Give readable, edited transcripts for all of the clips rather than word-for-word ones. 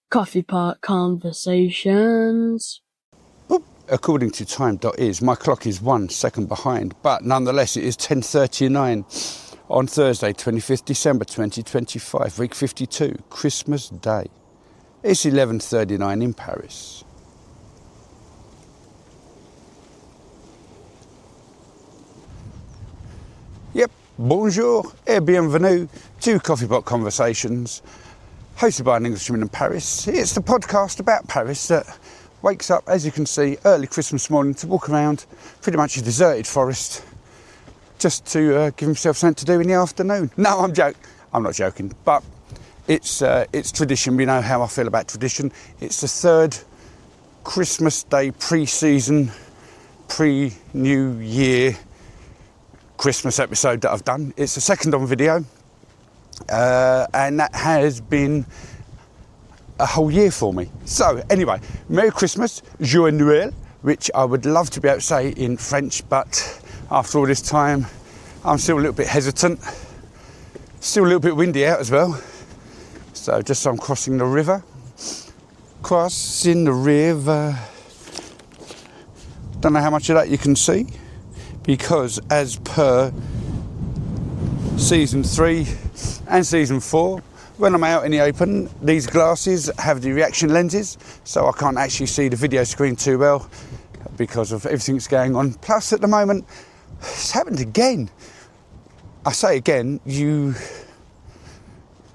Coffee Pot Conversations. According to time.is, my clock is 1 second behind, but nonetheless it is 10:39 on Thursday, 25th December 2025, week 52, Christmas Day. It's 11:39 in Paris. Yep, bonjour et bienvenue to Coffee Pot Conversations, hosted by an Englishman in Paris. It's the podcast about Paris that wakes up, as you can see, early Christmas morning to walk around pretty much a deserted forest just to give himself something to do in the afternoon. No, I'm not joking, but it's tradition. We know how I feel about tradition. It's the third Christmas Day pre-season, pre-New Year Christmas episode that I've done. It's the second on video, and that has been a whole year for me. So anyway, Merry Christmas, Joyeux Noël, which I would love to be able to say in French, but after all this time, I'm still a little bit hesitant. Still a little bit windy out as well. So just so I'm crossing the river. Crossing the river. Don't know how much of that you can see, because as per season 3 and season 4, when I'm out in the open, these glasses have the reaction lenses, so I can't actually see the video screen too well because of everything that's going on. Plus, at the moment, it's happened again. I say again, you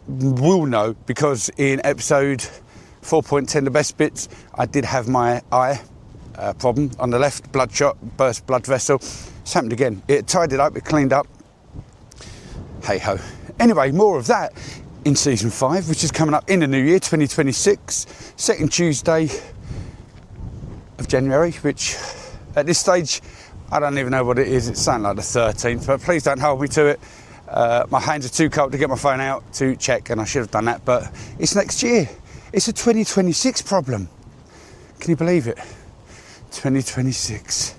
will know, because in episode 4.10, the best bits, I did have my eye problem on the left, bloodshot, burst blood vessel. It's happened again. It tied it up, it cleaned up. Hey ho. Anyway, more of that in season 5, which is coming up in the new year, 2026, second Tuesday of January, which at this stage, I don't even know what it is. It's something like the 13th, but please don't hold me to it. My hands are too cold to get my phone out to check, and I should have done that, but it's next year. It's a 2026 problem. Can you believe it? 2026.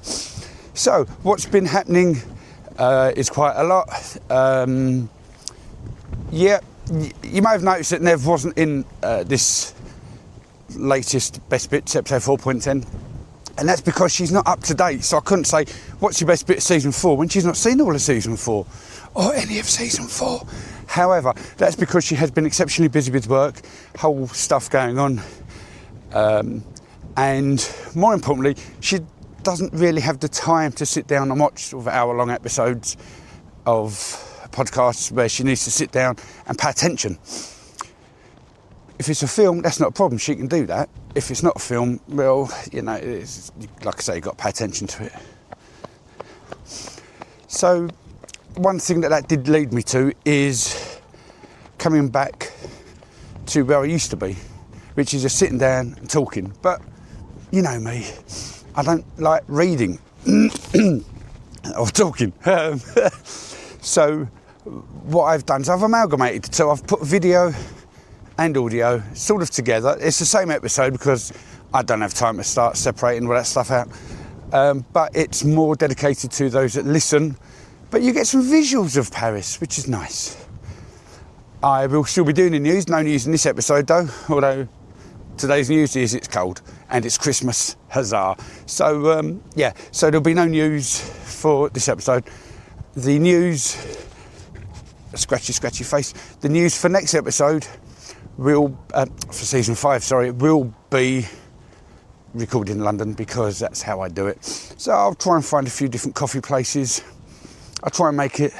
So, what's been happening is quite a lot. You may have noticed that Nev wasn't in this latest Best Bits, episode 4.10, and that's because she's not up to date, so I couldn't say, what's your best bit of season 4, when she's not seen all of season 4, or any of season 4. However, that's because she has been exceptionally busy with work, whole stuff going on, and more importantly, she doesn't really have the time to sit down and watch sort of hour-long episodes of podcasts where she needs to sit down and pay attention. If it's a film, that's not a problem, she can do that. If it's not a film, well, you know, it's, like I say, you've got to pay attention to it. So one thing that did lead me to is coming back to where I used to be, which is just sitting down and talking. But you know me, I don't like reading or talking. So what I've done is I've amalgamated, so I've put video and audio sort of together. It's the same episode because I don't have time to start separating all that stuff out, but it's more dedicated to those that listen, but you get some visuals of Paris, which is nice. I will still be doing the news, no news in this episode though, although today's news is it's cold and it's Christmas, huzzah. So so there'll be no news for this episode. The news, scratchy face, the news for next episode will, for season 5, will be recorded in London, because that's how I do it. So I'll try and find a few different coffee places. I'll try and make it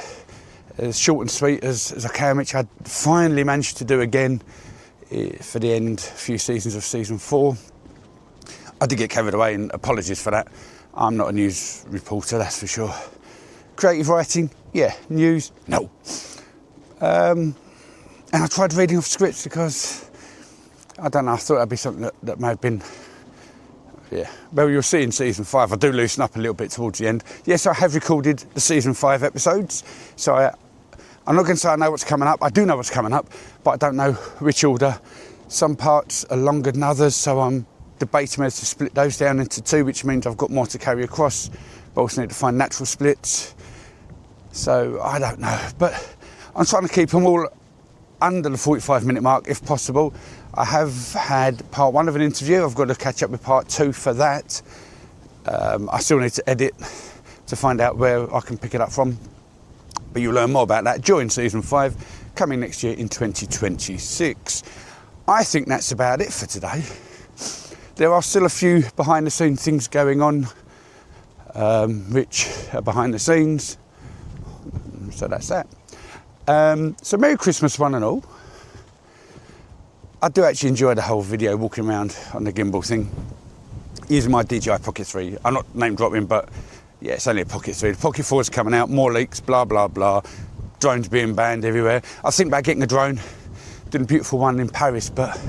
as short and sweet as I can, which I finally managed to do again for the end few seasons of season 4. I did get carried away, and apologies for that. I'm not a news reporter, that's for sure. Creative writing, yeah. News, no. And I tried reading off scripts because, I don't know, I thought that'd be something that may have been, yeah. Well, you'll see in season 5, I do loosen up a little bit towards the end. Yes, I have recorded the season 5 episodes, so I'm not going to say I know what's coming up. I do know what's coming up, but I don't know which order. Some parts are longer than others, so I'm debating whether to split those down into 2, which means I've got more to carry across, but also need to find natural splits. So I don't know, but I'm trying to keep them all under the 45-minute mark if possible. I have had part 1 of an interview. I've got to catch up with part 2 for that. I still need to edit to find out where I can pick it up from. But you'll learn more about that during season 5, coming next year in 2026. I think that's about it for today. There are still a few behind the scenes things going on, which are behind the scenes. So that's that. So Merry Christmas one and all. I do actually enjoy the whole video walking around on the gimbal thing, using my DJI Pocket 3. I'm not name dropping, but yeah, it's only a Pocket 3. The Pocket 4 is coming out, more leaks, blah, blah, blah. Drones being banned everywhere. I was thinking about getting a drone, doing a beautiful one in Paris, but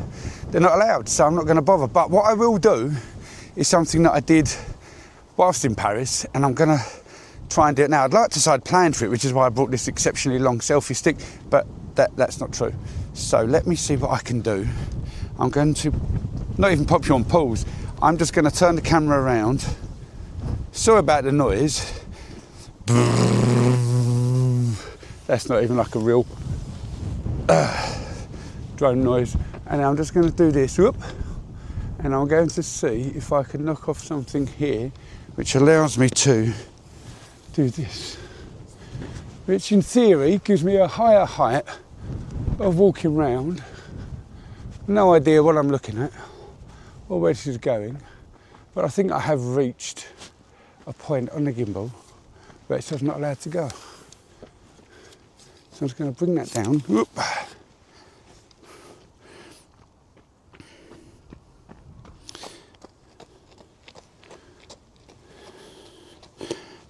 they're not allowed, so I'm not going to bother. But what I will do is something that I did whilst in Paris, and I'm going to try and do it now. I'd like to say I'd planned for it, which is why I brought this exceptionally long selfie stick, but that's not true. So let me see what I can do. I'm going to not even pop you on pause. I'm just going to turn the camera around. Sorry about the noise. That's not even like a real drone noise. And I'm just going to do this, whoop, and I'm going to see if I can knock off something here, which allows me to do this, which in theory gives me a higher height of walking round. No idea what I'm looking at or where this is going, but I think I have reached a point on the gimbal where it says not allowed to go. So I'm just going to bring that down. Whoop.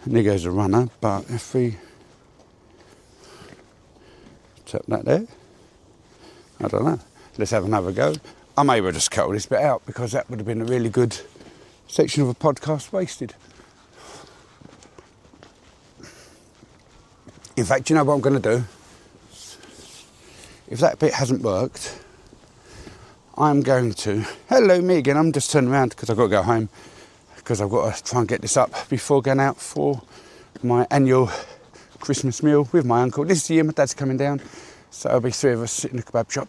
And there goes a runner, but if we tap that there, I don't know. Let's have another go. I may well just cut all this bit out because that would have been a really good section of a podcast wasted. In fact, you know what I'm going to do? If that bit hasn't worked, I'm going to... Hello, me again. I'm just turning around because I've got to go home because I've got to try and get this up before going out for my annual Christmas meal with my uncle. This year, my dad's coming down, so there'll be 3 of us sitting in a kebab shop.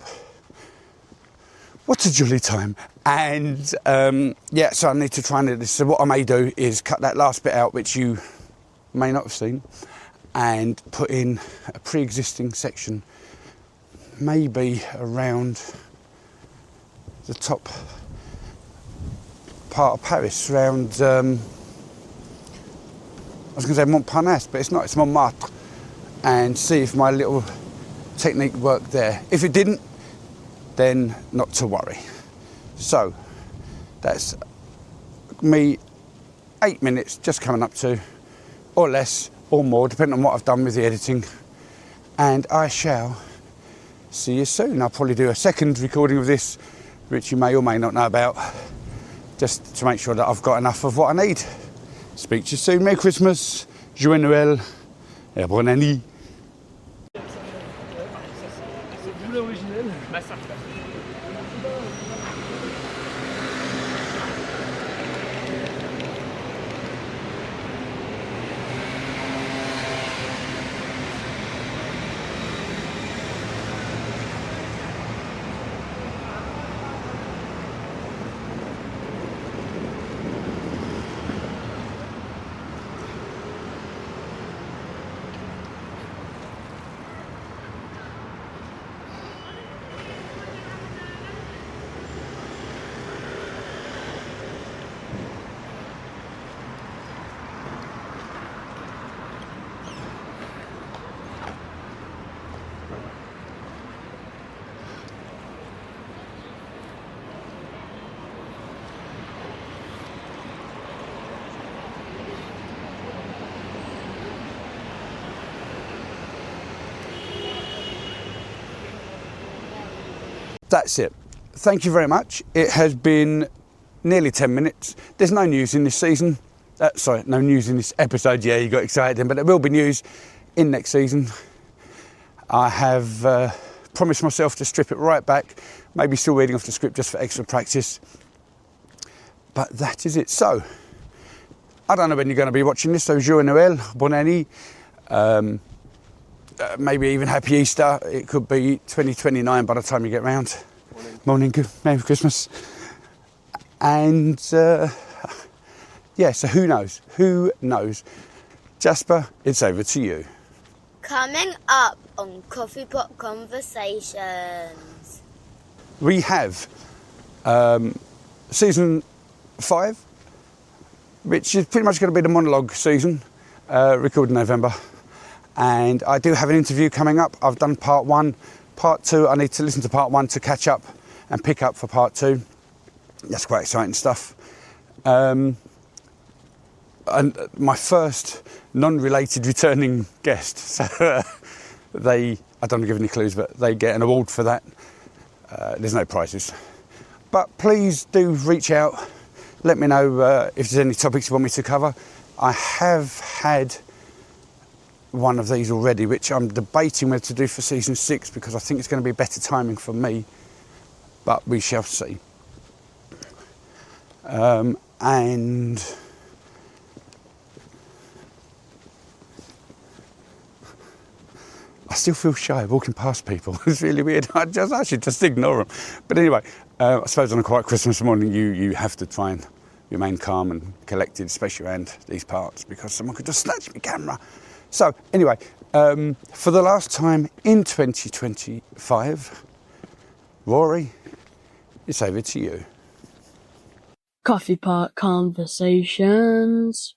What a jolly time. And yeah, so I need to try and do this. So what I may do is cut that last bit out, which you may not have seen, and put in a pre-existing section, maybe around the top part of Paris, around, I was going to say Montparnasse, but it's not, it's Montmartre, and see if my little technique worked there. If it didn't, then not to worry. So that's me 8 minutes just coming up to, or less or more, depending on what I've done with the editing, and I shall see you soon. I'll probably do a second recording of this, which you may or may not know about, just to make sure that I've got enough of what I need. Speak to you soon. Merry Christmas, Joyeux Noël, et bonne année. That's it. Thank you very much. It has been nearly 10 minutes. There's no news in this season. No news in this episode. Yeah, you got excited then, but there will be news in next season. I have promised myself to strip it right back. Maybe still reading off the script just for extra practice. But that is it. So, I don't know when you're going to be watching this, so Joyeux Noël, bonne année. maybe even Happy Easter. It could be 2029 by the time you get round. Morning, good Merry Christmas. And yeah, so who knows? Who knows? Jasper, it's over to you. Coming up on Coffee Pot Conversations. We have season 5, which is pretty much going to be the monologue season, recorded in November. And I do have an interview coming up. I've done part 1. Part 2, I need to listen to part 1 to catch up and pick up for part 2. That's quite exciting stuff. And my first non-related returning guest. So I don't give any clues, but they get an award for that. There's no prizes. But please do reach out. Let me know if there's any topics you want me to cover. I have had one of these already, which I'm debating whether to do for season 6 because I think it's going to be better timing for me. But we shall see. And I still feel shy of walking past people. It's really weird. I should just ignore them. But anyway, I suppose on a quiet Christmas morning, you have to try and remain calm and collected, especially around these parts, because someone could just snatch my camera. So anyway, for the last time in 2025, Rory, it's over to you. Coffee Pot Conversations.